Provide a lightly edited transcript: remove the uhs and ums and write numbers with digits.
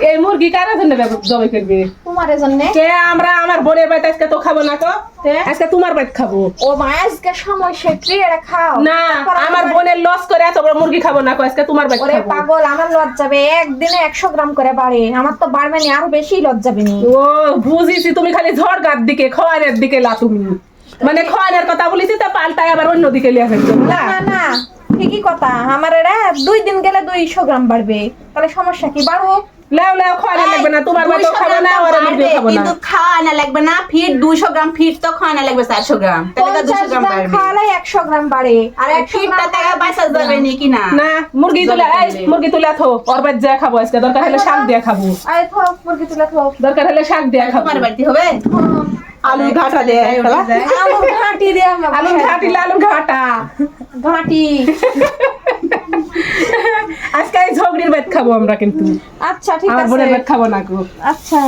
এই মুরগি কারা জন্য জবাই করবে? তোমার জন্য। কে আমরা আমার বোনের বাড়িতে আজকে তো খাবো না তো, আজকে তোমার বাড়িতে খাবো। ও মা আজকে সময় শেখে এটা খাও না আমার বোনের লস করে এত বড় মুরগি খাবো না, আজকে তোমার বাড়িতে ওরে খাবো। পাগল, আমার লজ্জা যাবে একদিনে 100 গ্রাম করে বাড়ে, আমার তো বাড়বে না আরো বেশি লজ্জা যাবে নি। ও বুঝিছি, তুমি খালি ঝড়গার দিকে খোয়ারের দিকে লা তুমি, মানে খোয়ারের কথা বলিছি তো পাল্টাই আবার অন্য দিকে লিয়া ফেলছো না না। না ঠিকই কথা, আমার এরা 2 দিন গেলে 200 গ্রাম বাড়বে, তাহলে সমস্যা কি? বাড়বো। লেও লেও খোয়ারে লাগবে না, তোমার বাড়িতে 200 খাবো গ্রাম না, তো আর মুরগি বাড়বে, খাবো না। কিন্তু খাওয়ানো লাগবে না ফিট 200 গ্রাম, ফিট তো খাওয়ানো লাগবে 400 গ্রাম, তাহলে তো 200 50 গ্রাম গ্রাম বাড়বে। খাওয়ালে 100 গ্রাম বাড়ে, আর 100 ফিটটা গ্রাম টাকা পয়সা যাবে নাকি না? না মুরগি তুলে এই মুরগি তুলে থো, ওর বাড়ি যা খাবো আজকে, দরকার হলে শাক দিয়ে খাবো, আয় থাও মুরগি তুলে খাও। দরকার হলে শাক দিয়ে খাবো। তোমার বাড়িতে হবে আলু ঘাটা দিয়ে আলু ঘাটি দিয়ে আমরা আলু ঘাটি আলু ঘাটা ঘাটি। আজকে এই ঝগড়ির ভাত খাবো আমরা, কিন্তু আচ্ছা ঠিক আমার আছে, বোনের ভাত খাবো না গো। আচ্ছা।